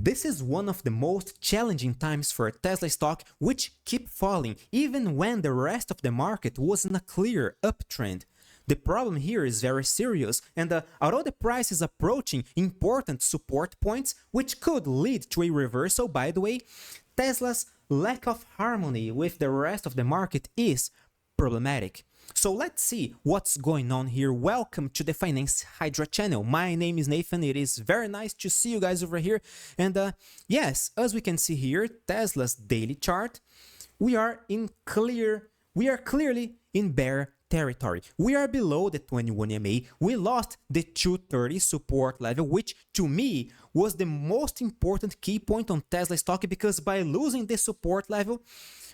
This is one of the most challenging times for Tesla stock, which keep falling even when the rest of the market was in a clear uptrend. The problem here is very serious, and although the price is approaching important support points, which could lead to a reversal, by the way, Tesla's lack of harmony with the rest of the market is problematic. So let's see what's going on here. Welcome to the Finance Hydra channel. My name is Nathan. It is very nice to see you guys over here. And yes, as we can see here, Tesla's daily chart, we are clearly in bear territory. We are below the 21 EMA. We lost the 230 support level, which to me was the most important key point on Tesla stock, because by losing the support level,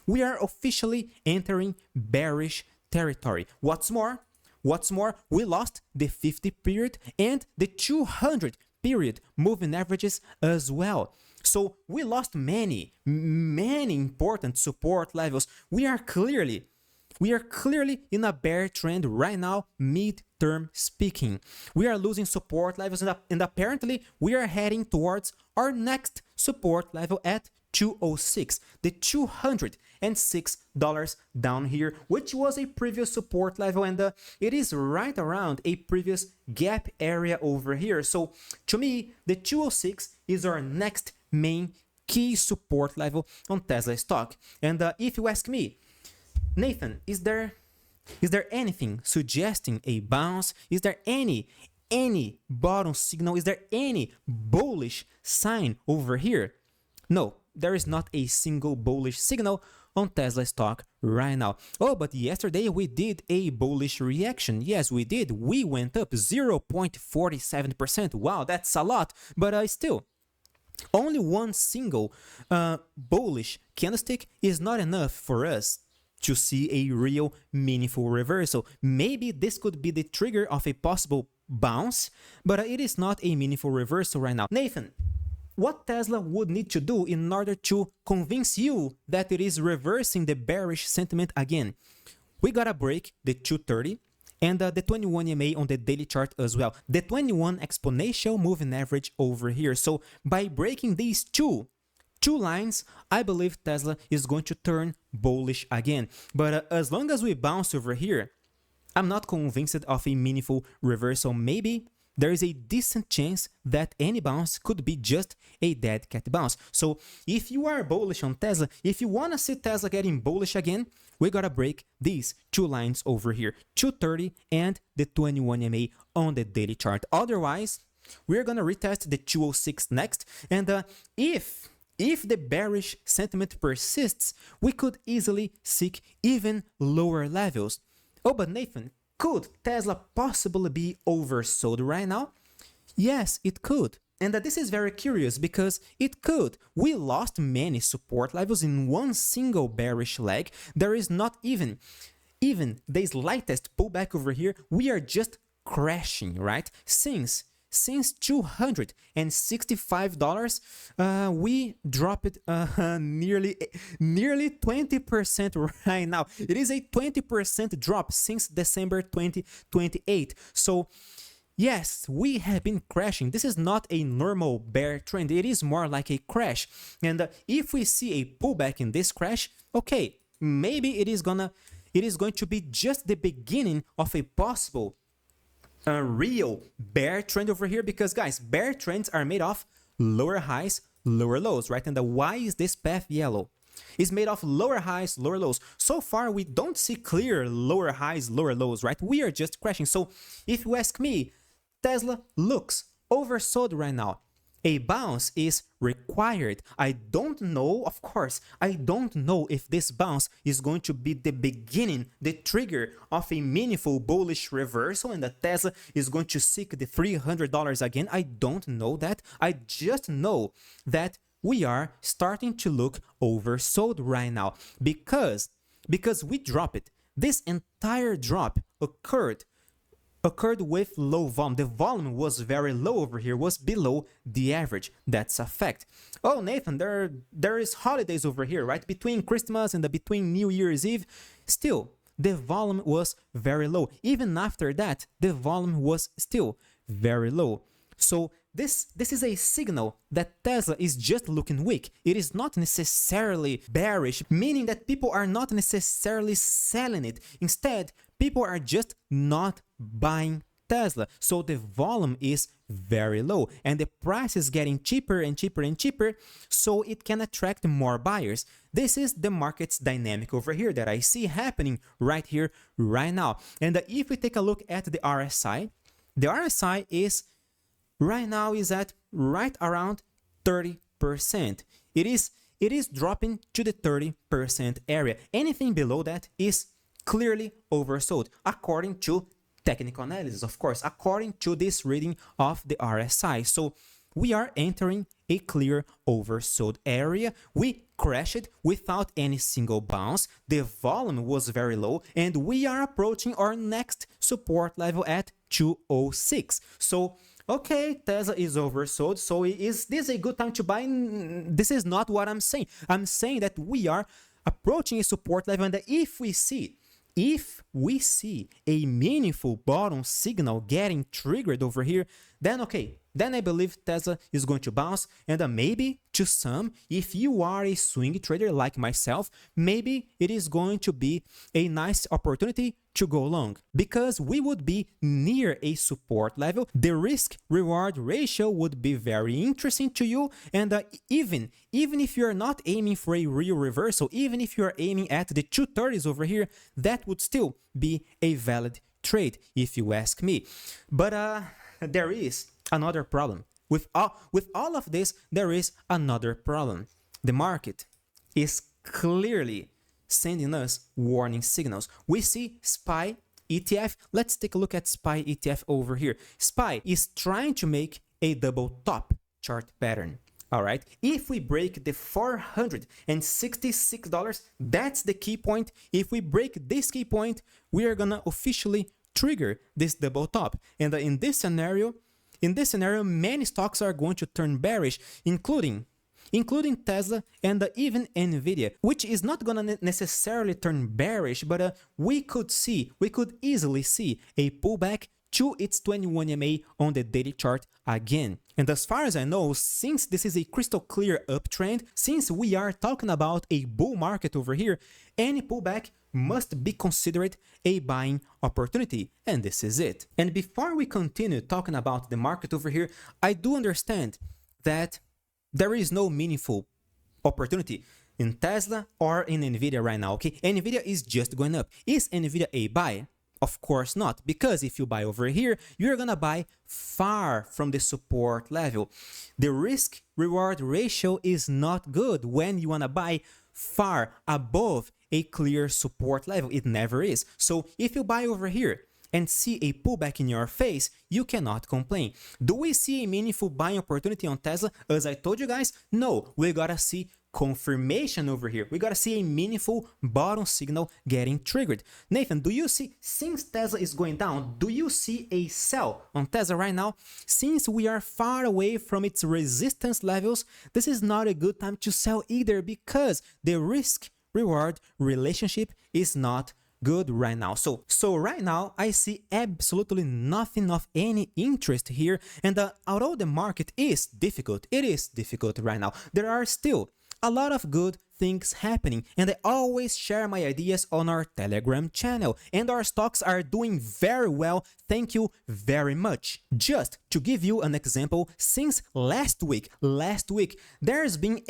we are officially entering bearish territory. What's more, we lost the 50 period and the 200 period moving averages as well. So we lost many important support levels. We are clearly in a bear trend right now, mid-term speaking. We are losing support levels, and apparently we are heading towards our next support level at 206, the $206 down here, which was a previous support level, and it is right around a previous gap area over here. So to me, the 206 is our next main key support level on Tesla stock. And if you ask me, Nathan, is there anything suggesting a bounce? Is there any bottom signal? Is there any bullish sign over here? No, there is not a single bullish signal on Tesla stock right now. Oh, but yesterday we did a bullish reaction. Yes, we did. We went up 0.47%. Wow, that's a lot. But still, only one single bullish candlestick is not enough for us to see a real meaningful reversal. Maybe this could be the trigger of a possible bounce, but it is not a meaningful reversal right now. Nathan, what Tesla would need to do in order to convince you that it is reversing the bearish sentiment again? We gotta break the 230 and the 21 EMA on the daily chart as well. The 21 exponential moving average over here. So by breaking these two lines, I believe Tesla is going to turn bullish again. But as long as we bounce over here, I'm not convinced of a meaningful reversal. Maybe there is a decent chance that any bounce could be just a dead cat bounce. So if you are bullish on Tesla, if you want to see Tesla getting bullish again, we gotta break these two lines over here, 230 and the 21 EMA on the daily chart. Otherwise, we're gonna retest the 206 next, and if the bearish sentiment persists, we could easily seek even lower levels. Oh, but Nathan, could Tesla possibly be oversold right now? Yes, it could. And this is very curious because it could. We lost many support levels in one single bearish leg. There is not even the slightest pullback over here. We are just crashing, right? Since $265, we dropped nearly 20% right now. It is a 20% drop since December 2028. So yes, we have been crashing. This is not a normal bear trend. It is more like a crash. And if we see a pullback in this crash, okay, maybe it is going to be just the beginning of a possible a real bear trend over here, because guys, bear trends are made of lower highs, lower lows, right? And why is this path yellow? It's made of lower highs, lower lows. So far, we don't see clear lower highs, lower lows, right? We are just crashing. So if you ask me, Tesla looks oversold right now. A bounce is required. I don't know, of course, I don't know if this bounce is going to be the beginning, the trigger of a meaningful bullish reversal, and that Tesla is going to seek the $300 again. I don't know that. I just know that we are starting to look oversold right now because we dropped it. This entire drop occurred with low volume. The volume was very low over here, was below the average. That's a fact. Oh, Nathan, there is holidays over here, right? Between Christmas and between New Year's Eve, still, the volume was very low. Even after that, the volume was still very low. So this is a signal that Tesla is just looking weak. It is not necessarily bearish, meaning that people are not necessarily selling it. Instead, people are just not buying Tesla. So the volume is very low and the price is getting cheaper and cheaper and cheaper, so it can attract more buyers. This is the market's dynamic over here that I see happening right here, right now. And if we take a look at the RSI is right now is at right around 30%. It is dropping to the 30% area. Anything below that is clearly oversold, according to technical analysis, of course, according to this reading of the RSI. So we are entering a clear oversold area. We crashed without any single bounce. The volume was very low, and we are approaching our next support level at 206. So okay, Tesla is oversold, so is this a good time to buy? This is not what I'm saying. I'm saying that we are approaching a support level, and that if we see a meaningful bottom signal getting triggered over here, then okay, then I believe Tesla is going to bounce, and maybe to some, if you are a swing trader like myself, maybe it is going to be a nice opportunity to go long, because we would be near a support level. The risk-reward ratio would be very interesting to you, and even if you're not aiming for a real reversal, even if you're aiming at the 230s over here, that would still be a valid trade, if you ask me. But there is another problem. With all of this, there is another problem. The market is clearly sending us warning signals. We see SPY ETF. Let's take a look at SPY ETF over here. SPY is trying to make a double top chart pattern. All right, if we break the $466, that's the key point. If we break this key point, we are gonna officially trigger this double top. And in this scenario, many stocks are going to turn bearish, including Tesla and even Nvidia, which is not gonna necessarily turn bearish, but we could easily see a pullback to its 21 MA on the daily chart again. And as far as I know, since this is a crystal clear uptrend, since we are talking about a bull market over here, any pullback must be considered a buying opportunity, and this is it. And before we continue talking about the market over here, I do understand that there is no meaningful opportunity in Tesla or in Nvidia right now, okay? Nvidia is just going up. Is Nvidia a buy? Of course not, because if you buy over here, you're gonna buy far from the support level. The risk-reward ratio is not good when you wanna buy far above a clear support level. It never is. So if you buy over here and see a pullback in your face, you cannot complain. Do we see a meaningful buying opportunity on Tesla? As I told you guys, no, we gotta see confirmation over here. We gotta see a meaningful bottom signal getting triggered. Nathan, do you see, since Tesla is going down, do you see a sell on Tesla right now? Since we are far away from its resistance levels, this is not a good time to sell either, because the risk-reward relationship is not good right now. So right now I see absolutely nothing of any interest here, and although the market is difficult, it is difficult right now, there are still a lot of good things happening, and I always share my ideas on our Telegram channel, and our stocks are doing very well. Thank you very much. Just to give you an example, since last week, there's been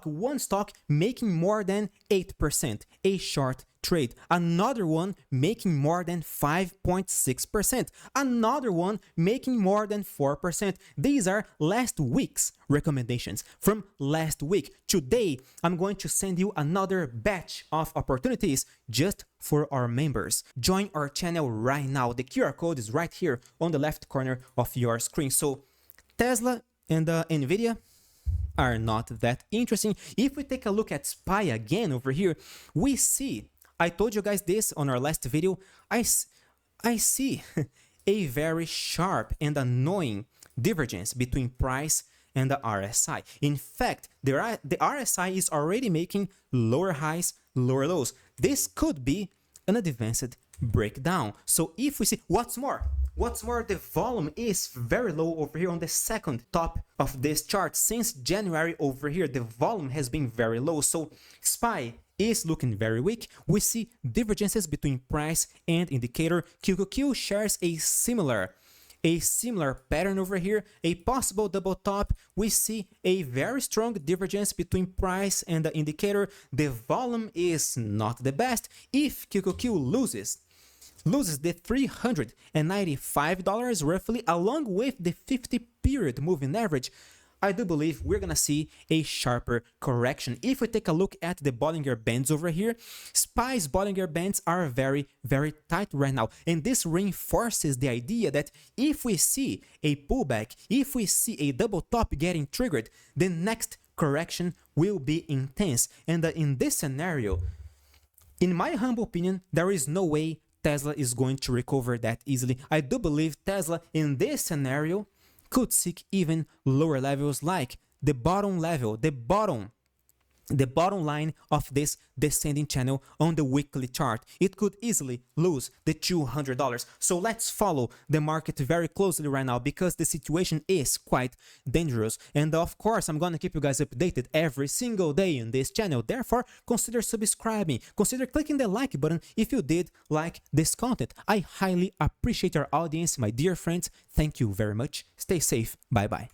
one stock making more than 8%, a short trade, another one making more than 5.6%, another one making more than 4%. These are last week's recommendations from last week. Today, I'm going to send you another batch of opportunities just for our members. Join our channel right now. The QR code is right here on the left corner of your screen. So Tesla and Nvidia are not that interesting. If we take a look at SPY again over here, we see, I told you guys this on our last video, I see a very sharp and annoying divergence between price and the RSI. In fact, the RSI is already making lower highs, lower lows. This could be an advanced breakdown. So if we see, what's more, What's more, the volume is very low over here on the second top of this chart. Since January over here, the volume has been very low. So SPY is looking very weak. We see divergences between price and indicator. QQQ shares a similar pattern over here, a possible double top. We see a very strong divergence between price and the indicator. The volume is not the best. If QQQ loses the $395 roughly, along with the 50-period moving average, I do believe we're gonna see a sharper correction. If we take a look at the Bollinger Bands over here, SPY's Bollinger Bands are very, very tight right now. And this reinforces the idea that if we see a pullback, if we see a double top getting triggered, the next correction will be intense. And in this scenario, in my humble opinion, there is no way Tesla is going to recover that easily. I do believe Tesla in this scenario could seek even lower levels, like the bottom level, the bottom line of this descending channel on the weekly chart. It could easily lose the $200. So let's follow the market very closely right now, because the situation is quite dangerous. And of course, I'm gonna keep you guys updated every single day in this channel. Therefore, consider subscribing, consider clicking the like button if you did like this content. I highly appreciate your audience, my dear friends. Thank you very much. Stay safe. Bye bye.